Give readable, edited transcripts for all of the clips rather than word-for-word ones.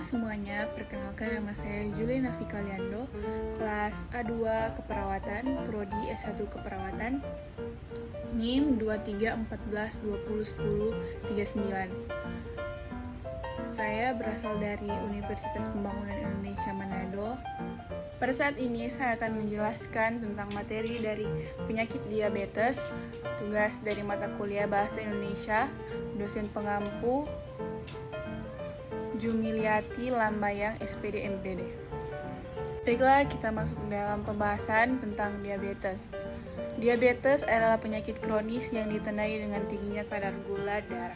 semuanya, perkenalkan nama saya Juliana Fikaliando, kelas A2 Keperawatan, Prodi S1 Keperawatan, NIM 2314201039. Saya berasal dari Universitas Pembangunan Indonesia Manado. Pada saat ini saya akan menjelaskan tentang materi dari penyakit diabetes, tugas dari mata kuliah Bahasa Indonesia, dosen pengampu Jumiliati Lambayang SPD MPD. Baiklah, kita masuk dalam pembahasan tentang diabetes. Diabetes adalah penyakit kronis yang ditandai dengan tingginya kadar gula darah.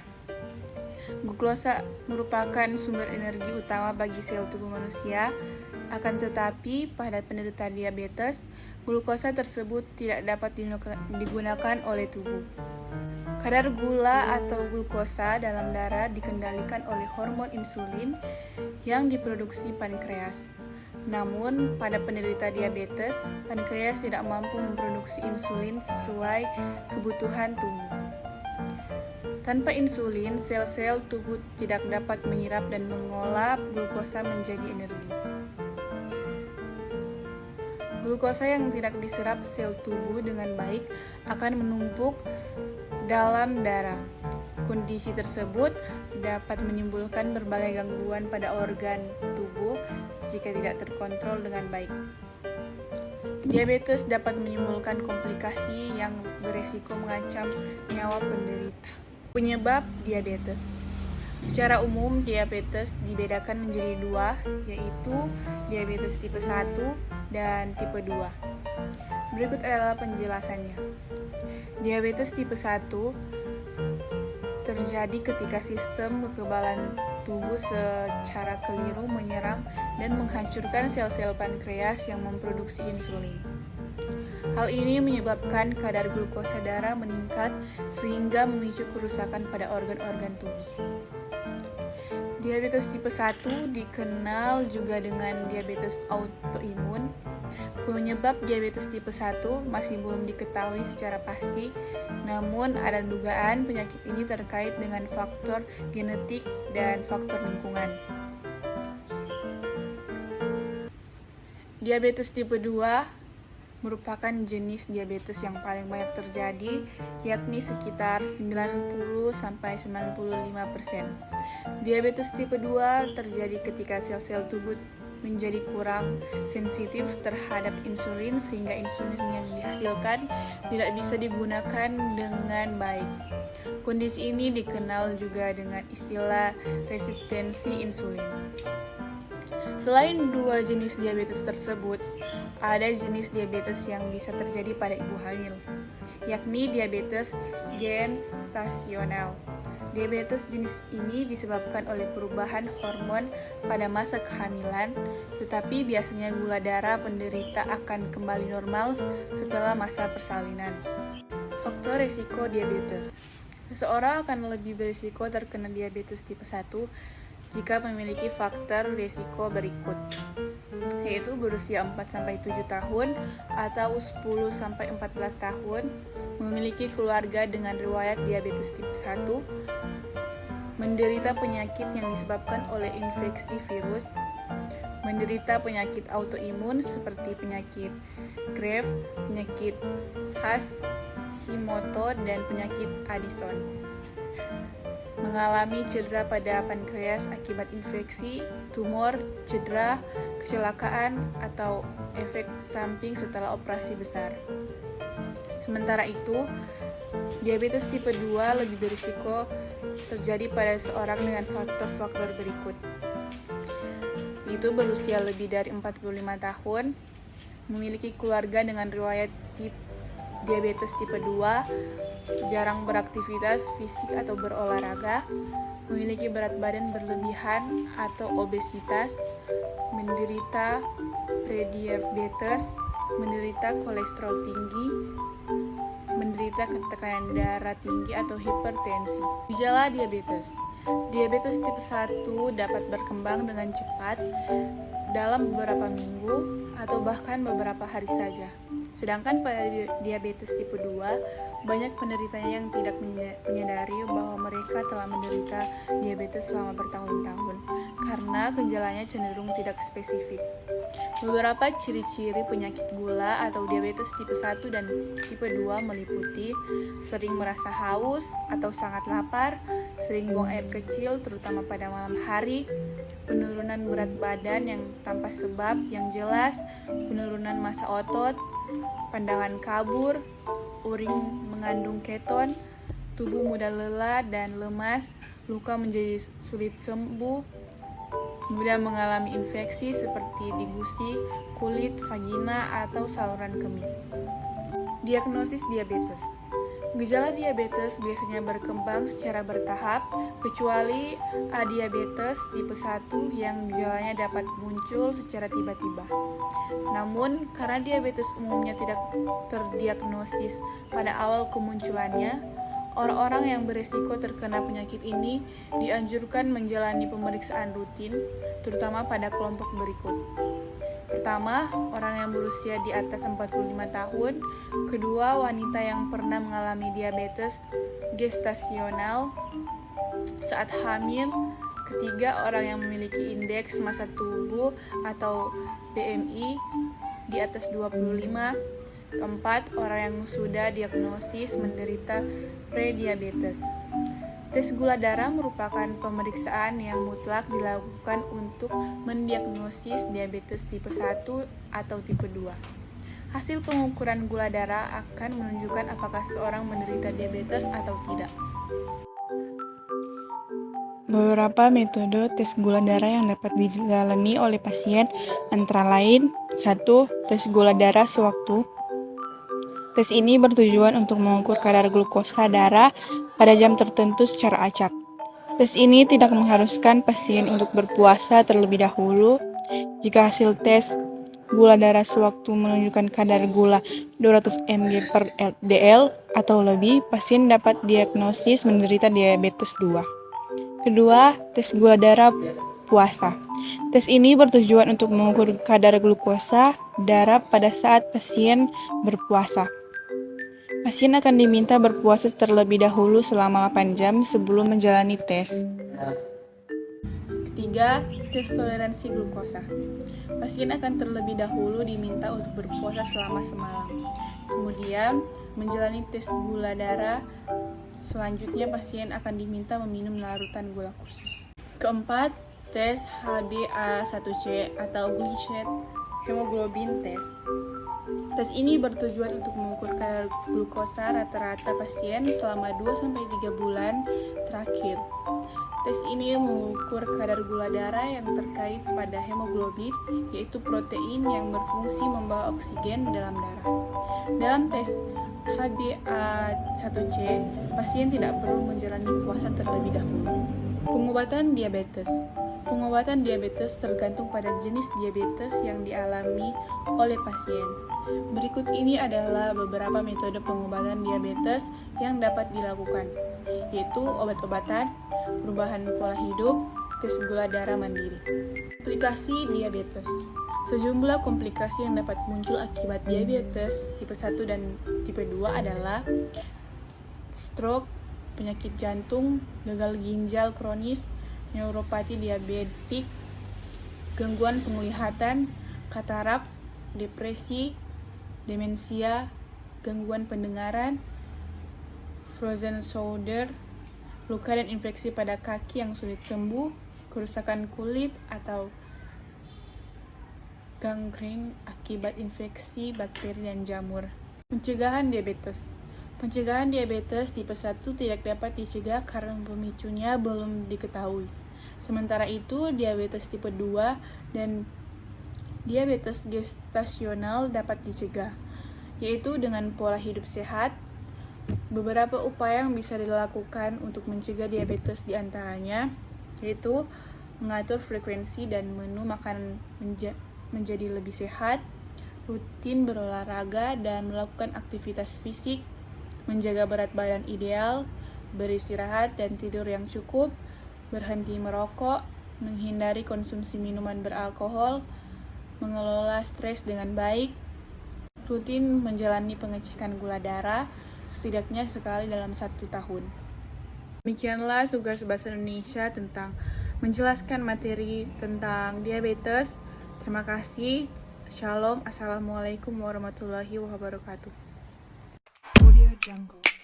Glukosa merupakan sumber energi utama bagi sel tubuh manusia, akan tetapi pada penderita diabetes, glukosa tersebut tidak dapat digunakan oleh tubuh. Kadar gula atau glukosa dalam darah dikendalikan oleh hormon insulin yang diproduksi pankreas. Namun, pada penderita diabetes, pankreas tidak mampu memproduksi insulin sesuai kebutuhan tubuh. Tanpa insulin, sel-sel tubuh tidak dapat menyerap dan mengolah glukosa menjadi energi. Glukosa yang tidak diserap sel tubuh dengan baik akan menumpuk dalam darah. Kondisi tersebut dapat menimbulkan berbagai gangguan pada organ tubuh jika tidak terkontrol dengan baik. Diabetes dapat menimbulkan komplikasi yang beresiko mengancam nyawa penderita. Penyebab diabetes. Secara umum, diabetes dibedakan menjadi dua, yaitu diabetes tipe 1 dan tipe 2. Berikut adalah penjelasannya. Diabetes tipe 1 terjadi ketika sistem kekebalan tubuh secara keliru menyerang dan menghancurkan sel-sel pankreas yang memproduksi insulin. Hal ini menyebabkan kadar glukosa darah meningkat sehingga memicu kerusakan pada organ-organ tubuh. Diabetes tipe 1 dikenal juga dengan diabetes autoimun. Penyebab diabetes tipe 1 masih belum diketahui secara pasti, namun ada dugaan penyakit ini terkait dengan faktor genetik dan faktor lingkungan. Diabetes tipe 2 merupakan jenis diabetes yang paling banyak terjadi, yakni sekitar 90-95%. Diabetes tipe 2 terjadi ketika sel-sel tubuh menjadi kurang sensitif terhadap insulin sehingga insulin yang dihasilkan tidak bisa digunakan dengan baik. Kondisi ini dikenal juga dengan istilah resistensi insulin. Selain dua jenis diabetes tersebut, ada jenis diabetes yang bisa terjadi pada ibu hamil, yakni diabetes gestasional. Diabetes jenis ini disebabkan oleh perubahan hormon pada masa kehamilan, tetapi biasanya gula darah penderita akan kembali normal setelah masa persalinan. Faktor risiko diabetes. Seseorang akan lebih berisiko terkena diabetes tipe 1 jika memiliki faktor risiko berikut, yaitu berusia 4-7 tahun atau 10-14 tahun, memiliki keluarga dengan riwayat diabetes tipe 1, menderita penyakit yang disebabkan oleh infeksi virus, menderita penyakit autoimun seperti penyakit Graves, penyakit Hashimoto, dan penyakit Addison, mengalami cedera pada pankreas akibat infeksi, tumor, cedera, kecelakaan, atau efek samping setelah operasi besar. Sementara itu, diabetes tipe 2 lebih berisiko terjadi pada seorang dengan faktor-faktor berikut, yaitu berusia lebih dari 45 tahun, memiliki keluarga dengan riwayat diabetes tipe 2, jarang beraktivitas fisik atau berolahraga, memiliki berat badan berlebihan atau obesitas, menderita prediabetes, menderita kolesterol tinggi, menderita tekanan darah tinggi atau hipertensi. Gejala diabetes. Diabetes tipe 1 dapat berkembang dengan cepat dalam beberapa minggu atau bahkan beberapa hari saja. Sedangkan pada diabetes tipe 2, banyak penderitanya yang tidak menyadari bahwa mereka telah menderita diabetes selama bertahun-tahun karena gejalanya cenderung tidak spesifik. Beberapa ciri-ciri penyakit gula atau diabetes tipe 1 dan tipe 2 meliputi sering merasa haus atau sangat lapar, sering buang air kecil terutama pada malam hari, penurunan berat badan yang tanpa sebab yang jelas, penurunan massa otot, pandangan kabur, urin mengandung keton, tubuh mudah lelah dan lemas, luka menjadi sulit sembuh, mudah mengalami infeksi seperti di gusi, kulit, vagina, atau saluran kemih. Diagnosis diabetes. Gejala diabetes biasanya berkembang secara bertahap, kecuali adiabetes tipe 1 yang gejalanya dapat muncul secara tiba-tiba. Namun, karena diabetes umumnya tidak terdiagnosis pada awal kemunculannya, orang-orang yang beresiko terkena penyakit ini dianjurkan menjalani pemeriksaan rutin, terutama pada kelompok berikut. Pertama, orang yang berusia di atas 45 tahun. Kedua, wanita yang pernah mengalami diabetes gestasional saat hamil. Ketiga, orang yang memiliki indeks massa tubuh atau BMI di atas 25. Keempat, orang yang sudah diagnosis menderita prediabetes. Tes gula darah merupakan pemeriksaan yang mutlak dilakukan untuk mendiagnosis diabetes tipe 1 atau tipe 2. Hasil pengukuran gula darah akan menunjukkan apakah seseorang menderita diabetes atau tidak. Beberapa metode tes gula darah yang dapat dijalani oleh pasien antara lain 1. Tes gula darah sewaktu. Tes ini bertujuan untuk mengukur kadar glukosa darah pada jam tertentu secara acak. Tes ini tidak mengharuskan pasien untuk berpuasa terlebih dahulu. Jika hasil tes gula darah sewaktu menunjukkan kadar gula 200 mg per dl atau lebih, pasien dapat diagnosis menderita diabetes 2. Kedua, tes gula darah puasa. Tes ini bertujuan untuk mengukur kadar glukosa darah pada saat pasien berpuasa. Pasien akan diminta berpuasa terlebih dahulu selama 8 jam sebelum menjalani tes. Ketiga, tes toleransi glukosa. Pasien akan terlebih dahulu diminta untuk berpuasa selama semalam. Kemudian, menjalani tes gula darah. Selanjutnya, pasien akan diminta meminum larutan gula khusus. Keempat, tes HbA1c atau glycemic hemoglobin test. Tes ini bertujuan untuk mengukur kadar glukosa rata-rata pasien selama 2-3 bulan terakhir. Tes ini mengukur kadar gula darah yang terkait pada hemoglobin, yaitu protein yang berfungsi membawa oksigen dalam darah. Dalam tes HbA1c, pasien tidak perlu menjalani puasa terlebih dahulu. Pengobatan diabetes. Pengobatan diabetes tergantung pada jenis diabetes yang dialami oleh pasien. Berikut ini adalah beberapa metode pengobatan diabetes yang dapat dilakukan, yaitu obat-obatan, perubahan pola hidup, tes gula darah mandiri. Komplikasi diabetes. Sejumlah komplikasi yang dapat muncul akibat diabetes tipe 1 dan tipe 2 adalah stroke, penyakit jantung, gagal ginjal kronis, neuropati diabetik, gangguan penglihatan, katarak, depresi, demensia, gangguan pendengaran, frozen shoulder, luka dan infeksi pada kaki yang sulit sembuh, kerusakan kulit atau gangrene akibat infeksi bakteri dan jamur. Pencegahan diabetes. Pencegahan diabetes tipe 1 tidak dapat dicegah karena pemicunya belum diketahui. Sementara itu, diabetes tipe 2 dan diabetes gestasional dapat dicegah, yaitu dengan pola hidup sehat. Beberapa upaya yang bisa dilakukan untuk mencegah diabetes diantaranya, yaitu mengatur frekuensi dan menu makanan menjadi lebih sehat, rutin berolahraga dan melakukan aktivitas fisik, menjaga berat badan ideal, beristirahat dan tidur yang cukup, berhenti merokok, menghindari konsumsi minuman beralkohol, mengelola stres dengan baik, rutin menjalani pengecekan gula darah, setidaknya sekali dalam 1 tahun. Demikianlah tugas Bahasa Indonesia tentang menjelaskan materi tentang diabetes. Terima kasih. Shalom. Assalamualaikum warahmatullahi wabarakatuh. Audio Jungle.